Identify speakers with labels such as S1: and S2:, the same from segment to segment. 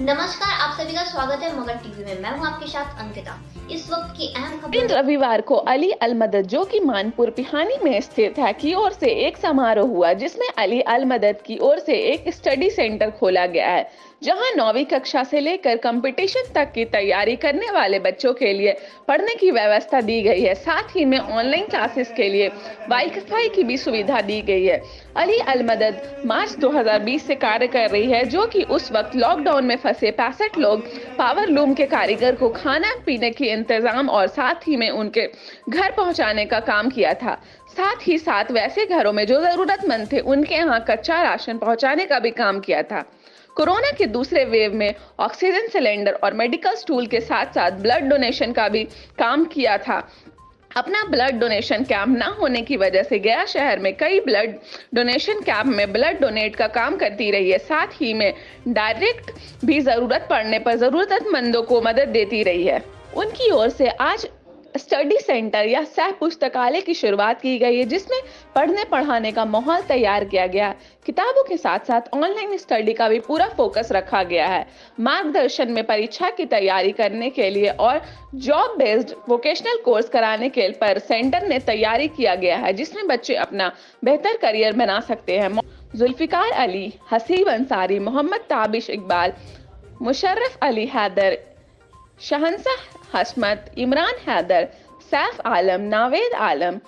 S1: नमस्कार, आप सभी का स्वागत है मगर टीवी में। मैं हूं आपके साथ अंकिता। इस वक्त की अहम खबर।
S2: रविवार को अली अल मदद, जो कि मानपुर पिहानी में स्थित है, की ओर से एक समारोह हुआ जिसमें अली अल मदद की ओर से एक स्टडी सेंटर खोला गया है, जहां 9वीं कक्षा से लेकर कंपटीशन तक की तैयारी करने वाले बच्चों के लिए पढ़ने की व्यवस्था दी गई है। साथ ही में ऑनलाइन क्लासेस के लिए वाईफाई की भी सुविधा दी गई है। अली अल मदद मार्च 2020 से कार्य कर रही है, जो कि उस वक्त लॉकडाउन में फंसे 65 लोग पावर लूम के कारीगर को खाना पीने की इंतजाम और साथ ही में उनके घर पहुंचाने का काम किया था। साथ ही साथ वैसे घरों में जो जरूरतमंद थे उनके यहाँ कच्चा राशन पहुंचाने का भी काम किया था। कोरोना के दूसरे वेव में ऑक्सीजन सिलेंडर और मेडिकल स्टूल के साथ साथ ब्लड डोनेशन का भी काम किया था। अपना ब्लड डोनेशन कैंप ना होने की वजह से गया शहर में कई ब्लड डोनेशन कैंप में ब्लड डोनेट का काम करती रही है। साथ ही में डायरेक्ट भी जरूरत पड़ने पर जरूरतमंदों को मदद देती रही है। उनकी ओर से आज स्टडी सेंटर या सह पुस्तकालय की शुरुआत की गई है, जिसमें पढ़ने पढ़ाने का माहौल तैयार किया गया है। किताबों के साथ साथ ऑनलाइन स्टडी का भी पूरा फोकस रखा गया है। मार्गदर्शन में परीक्षा की तैयारी करने के लिए और जॉब बेस्ड वोकेशनल कोर्स कराने के पर सेंटर ने तैयारी किया गया है, जिसमें बच्चे अपना बेहतर करियर बना सकते हैं। जुल्फिकार अली, हसीब अंसारी, मोहम्मद ताबिश इकबाल, मुशर्रफ अली हैदर, शहंशाह हशमत, इमरान हैदर, सैफ आलम, नावेद आलम,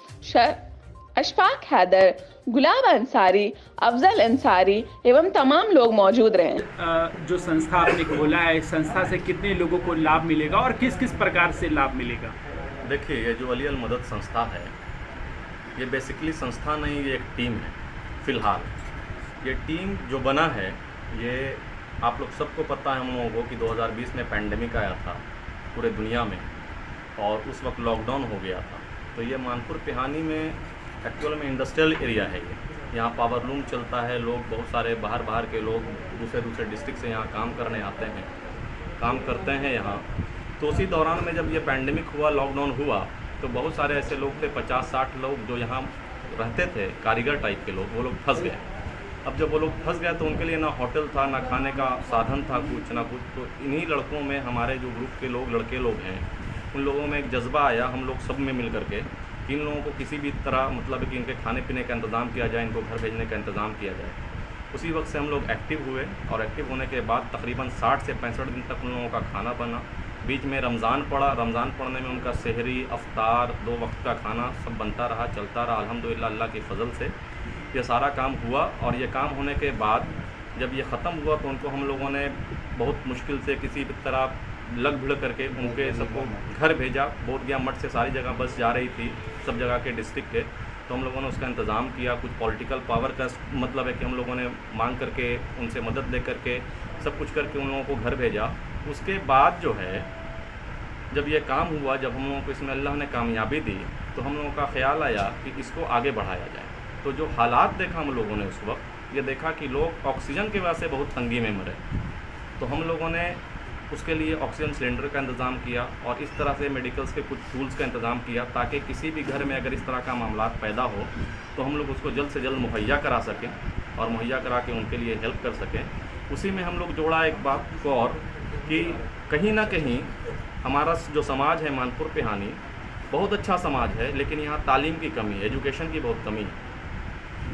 S2: अशफाक हैदर, गुलाब अंसारी, अफजल अंसारी एवं तमाम लोग मौजूद रहे।
S3: जो संस्था आपने खोला है, इस संस्था से कितने लोगों को लाभ मिलेगा और किस किस प्रकार से लाभ मिलेगा?
S4: देखिए, ये जो अली अल मदद संस्था है, ये बेसिकली संस्था नहीं, ये एक टीम है। फ़िलहाल ये टीम जो बना है, ये आप लोग सबको पता है, हम लोगों को कि 2020 में पैंडेमिक आया था पूरे दुनिया में और उस वक्त लॉकडाउन हो गया था। तो ये मानपुर पिहानी में एक्चुअल में इंडस्ट्रियल एरिया है। ये यहाँ पावर लूम चलता है। लोग बहुत सारे बाहर के लोग दूसरे डिस्ट्रिक्ट से यहाँ काम करने आते हैं, काम करते हैं यहाँ। तो उसी दौरान में जब ये पैंडेमिक हुआ, लॉकडाउन हुआ, तो बहुत सारे ऐसे लोग थे, 50-60 लोग जो यहाँ रहते थे, कारीगर टाइप के लोग, वो लोग फंस गए। अब जब वो लोग फंस गए तो उनके लिए ना होटल था, ना खाने का साधन था, कुछ ना कुछ। तो इन्हीं लड़कों में, हमारे जो ग्रुप के लोग, लड़के लोग हैं, उन लोगों में एक जज्बा आया, हम लोग सब में मिल करके, कि इन लोगों को किसी भी तरह मतलब कि इनके खाने पीने का इंतज़ाम किया जाए, इनको घर भेजने का इंतज़ाम किया जाए। उसी वक्त से हम लोग एक्टिव हुए और एक्टिव होने के बाद तकरीबन 60 से 65 दिन तक उन लोगों का खाना बना। बीच में रमज़ान पड़ा, रमज़ान पड़ने में उनका सहरी, अफ्तार, 2 वक्त का खाना सब बनता रहा, चलता रहा। अल्हम्दुलिल्लाह, अल्लाह के फजल से ये सारा काम हुआ। और ये काम होने के बाद जब ये ख़त्म हुआ तो उनको हम लोगों ने बहुत मुश्किल से किसी भी तरह लग भिड़ करके उनके सबको घर भेजा। बोधगया मठ से सारी जगह बस जा रही थी, सब जगह के डिस्ट्रिक्ट के। तो हम लोगों ने उसका इंतज़ाम किया। कुछ पॉलिटिकल पावर का मतलब है कि हम लोगों ने मांग करके, उनसे मदद ले करके, सब कुछ करके उन लोगों को घर भेजा। उसके बाद जो है, जब ये काम हुआ, जब हम लोगों को इसमें अल्लाह ने कामयाबी दी, तो हम लोगों का ख्याल आया कि इसको आगे बढ़ाया जाए। तो जो हालात देखा हम लोगों ने उस वक्त, ये देखा कि लोग ऑक्सीजन की वजह से बहुत तंगी में मरे। तो हम लोगों ने उसके लिए ऑक्सीजन सिलेंडर का इंतज़ाम किया और इस तरह से मेडिकल्स के कुछ टूल्स का इंतज़ाम किया, ताकि किसी भी घर में अगर इस तरह का मामला पैदा हो तो हम लोग उसको जल्द से जल्द मुहैया करा सकें और मुहैया करा के उनके लिए हेल्प कर सकें। उसी में हम लोग जोड़ा एक बात को और, कि कहीं ना कहीं हमारा जो समाज है मानपुर पिहानी बहुत अच्छा समाज है, लेकिन यहाँ तालीम की कमी है, एजुकेशन की बहुत कमी है।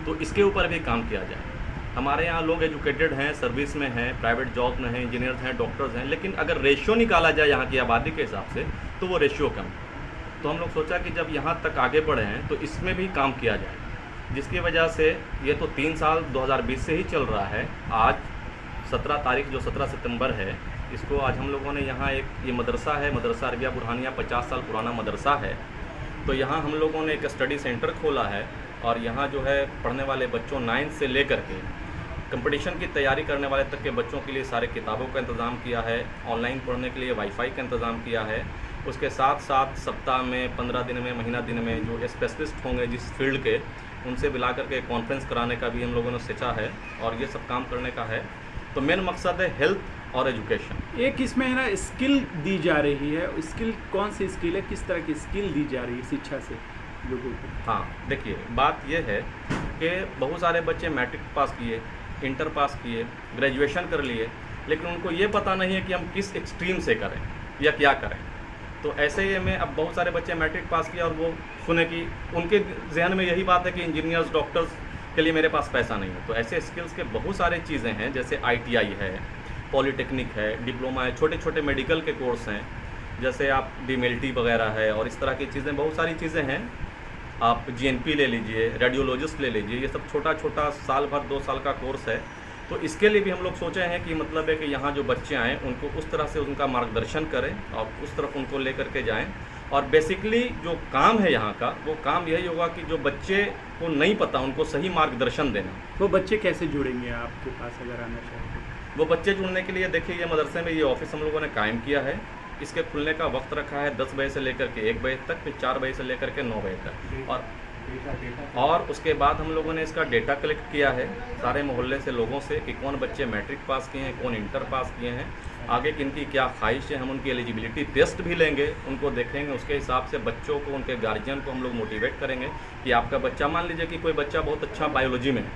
S4: तो इसके ऊपर भी काम किया जाए। हमारे यहाँ लोग एजुकेटेड हैं, सर्विस में हैं, प्राइवेट जॉब में हैं, इंजीनियर्स हैं, डॉक्टर्स हैं, लेकिन अगर रेशियो निकाला जाए यहाँ की आबादी के हिसाब से तो वो रेशियो कम है। तो हम लोग सोचा कि जब यहाँ तक आगे बढ़े हैं तो इसमें भी काम किया जाए, जिसकी वजह से ये तो 3 साल 2020 से ही चल रहा है। आज 17 तारीख जो 17 सितंबर है, इसको आज हम लोगों ने यहाँ एक ये मदरसा है, मदरसा अरबिया बुरहानिया, 50 साल पुराना मदरसा है। तो यहाँ हम लोगों ने एक स्टडी सेंटर खोला है और यहाँ जो है पढ़ने वाले बच्चों 9 से लेकर के कंपटीशन की तैयारी करने वाले तक के बच्चों के लिए सारे किताबों का इंतज़ाम किया है। ऑनलाइन पढ़ने के लिए वाईफाई का इंतज़ाम किया है। उसके साथ साथ सप्ताह में, 15 दिन में, महीना दिन में जो स्पेशलिस्ट होंगे जिस फील्ड के, उनसे मिला करके कॉन्फ्रेंस कराने का भी हम लोगों ने सोचा है और ये सब काम करने का है। तो मेन मकसद है हेल्थ और एजुकेशन।
S3: एक इसमें है ना स्किल दी जा रही है, स्किल कौन सी स्किल है, किस तरह की स्किल दी जा रही है शिक्षा से लोगों को?
S4: हाँ, देखिए, बात यह है कि बहुत सारे बच्चे मैट्रिक पास किए, इंटर पास किए, ग्रेजुएशन कर लिए, लेकिन उनको ये पता नहीं है कि हम किस एक्सट्रीम से करें या क्या करें। तो ऐसे ही में अब बहुत सारे बच्चे मैट्रिक पास किया और वो सुने कि उनके जहन में यही बात है कि इंजीनियर्स डॉक्टर्स के लिए मेरे पास पैसा नहीं है। तो ऐसे स्किल्स के बहुत सारे चीज़ें हैं, जैसे ITI है, पॉलीटेक्निक है, डिप्लोमा है, छोटे छोटे मेडिकल के कोर्स हैं, जैसे आप DMLT वगैरह है और इस तरह की चीज़ें, बहुत सारी चीज़ें हैं। आप GNP ले लीजिए, रेडियोलॉजिस्ट ले लीजिए, ये सब छोटा छोटा साल भर 2 साल का कोर्स है। तो इसके लिए भी हम लोग सोचे हैं कि मतलब है कि यहाँ जो बच्चे आएँ उनको उस तरह से उनका मार्गदर्शन करें और उस तरफ उनको लेकर के जाएं। और बेसिकली जो काम है यहाँ का, वो काम यही होगा कि जो बच्चे को नहीं पता उनको सही मार्गदर्शन देना।
S3: वो बच्चे कैसे जुड़ेंगे आपके पास अगर आना चाहते हैं?
S4: वो बच्चे जुड़ने के लिए देखिए, ये मदरसे में ये ऑफिस हम लोगों ने कायम किया है। इसके खुलने का वक्त रखा है 10 बजे से लेकर के 1 बजे तक, फिर 4 बजे से लेकर के 9 बजे तक। और उसके बाद हम लोगों ने इसका डेटा कलेक्ट किया है सारे मोहल्ले से लोगों से कि कौन बच्चे मैट्रिक पास किए हैं, कौन इंटर पास किए हैं, आगे किनकी क्या ख्वाहिश है। हम उनकी एलिजिबिलिटी टेस्ट भी लेंगे, उनको देखेंगे, उसके हिसाब से बच्चों को, उनके गार्जियन को हम लोग मोटिवेट करेंगे कि आपका बच्चा, मान लीजिए कि कोई बच्चा बहुत अच्छा बायोलॉजी में है,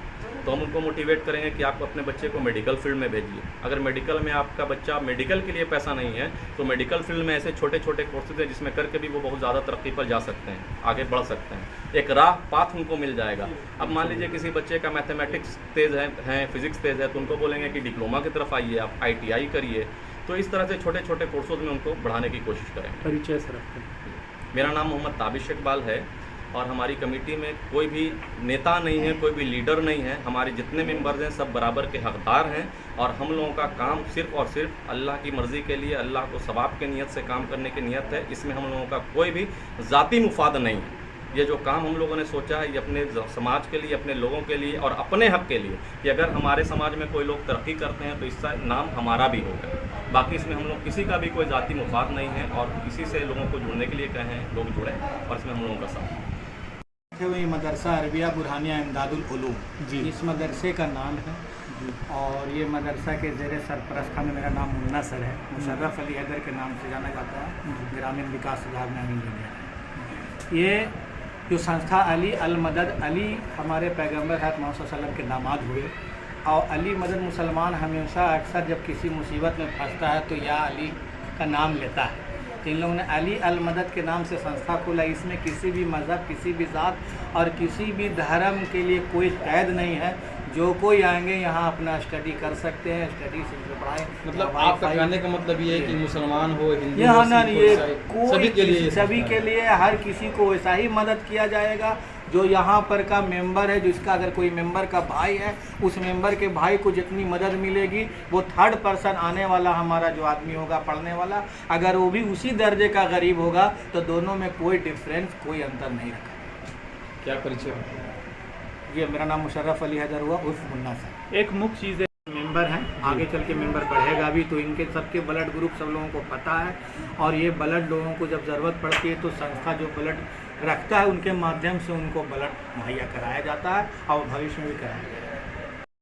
S4: तो हम उनको मोटिवेट करेंगे कि आप अपने बच्चे को मेडिकल फील्ड में भेजिए। अगर मेडिकल में आपका बच्चा, मेडिकल के लिए पैसा नहीं है, तो मेडिकल फील्ड में ऐसे छोटे छोटे कोर्सेज हैं जिसमें करके भी वो बहुत ज़्यादा तरक्की पर जा सकते हैं, आगे बढ़ सकते हैं, एक राह पाथ उनको मिल जाएगा। अब मान लीजिए किसी बच्चे का मैथमेटिक्स तेज़ है, फिजिक्स तेज़ है, तो उनको बोलेंगे कि डिप्लोमा की तरफ आइए, आप ITI करिए। तो इस तरह से छोटे छोटे कोर्सों में उनको बढ़ाने की कोशिश करेंगे।
S3: परिचय सर आपका?
S4: मेरा नाम मोहम्मद ताबिश इकबाल है और हमारी कमेटी में कोई भी नेता नहीं है, कोई भी लीडर नहीं है। हमारे जितने मेंबर्स हैं सब बराबर के हकदार हैं और हम लोगों का काम सिर्फ़ और सिर्फ अल्लाह की मर्ज़ी के लिए, अल्लाह को सवाब के नियत से काम करने की नियत है। इसमें हम लोगों का कोई भी ज़ाती मुफाद नहीं है। ये जो काम हम लोगों ने सोचा है ये अपने समाज के लिए, अपने लोगों के लिए और अपने हक के लिए, कि अगर हमारे समाज में कोई लोग तरक्की करते हैं तो इसका नाम हमारा भी होगा। बाकी इसमें हम लोग किसी का भी कोई ज़ाती मुफाद नहीं है और इसी से लोगों को जुड़ने के लिए कहें, लोग जुड़ें और इसमें हम लोगों का साथ।
S5: ये मदरसा अरबिया बुरहानिया इमदादुल उलूम
S3: जी।
S5: इस मदरसे का नाम है और ये मदरसा के ज़ेर सरपरस्त खाने, मेरा नाम मुन्ना सर है, मुशर्रफ अली हैदर के नाम से जाना जाता है, ग्रामीण विकास विभाग में इंजीनियर है। ये जो संस्था अली अल मदद, अली हमारे पैगम्बर हज़रत मोहम्मद सल्लल्लाहु अलैहि वसल्लम के दामाद हुए और अली मदद मुसलमान हमेशा अक्सर जब किसी मुसीबत में फंसता है तो या अली का नाम लेता है। तो इन लोगों ने अली अल मदद के नाम से संस्था खोला। इसमें किसी भी मज़हब, किसी भी ज़ात और किसी भी धर्म के लिए कोई कैद नहीं है। जो कोई आएंगे यहाँ अपना स्टडी कर सकते हैं, स्टडी से पढ़ाएँ।
S6: मतलब आपका कहने का मतलब ये है कि मुसलमान हो, हिंदू
S5: यहाँ
S6: हो,
S5: ना
S6: सिख हो,
S5: ये
S6: ईसाई,
S5: कोई सभी के लिए हर किसी को वैसा ही मदद किया जाएगा। जो यहाँ पर का मेंबर है, जिसका अगर कोई मेंबर का भाई है, उस मेंबर के भाई को जितनी मदद मिलेगी वो थर्ड पर्सन आने वाला हमारा जो आदमी होगा पढ़ने वाला, अगर वो भी उसी दर्जे का गरीब होगा तो दोनों में कोई डिफरेंस, कोई अंतर नहीं रखा।
S6: क्या परिचय?
S5: ये मेरा नाम मुशर्रफ अली हैदर हुआ उर्फ मुन्ना सर।
S3: एक मुख्य चीज़ है,
S5: मेंबर हैं, आगे चल के मेंबर बढ़ेगा भी, तो इनके सबके ब्लड ग्रुप सब लोगों को पता है और ये ब्लड लोगों को जब ज़रूरत पड़ती है तो संस्था जो ब्लड रखता है उनके माध्यम से उनको ब्लड मुहैया कराया जाता है और भविष्य में भी कराया जाएगा।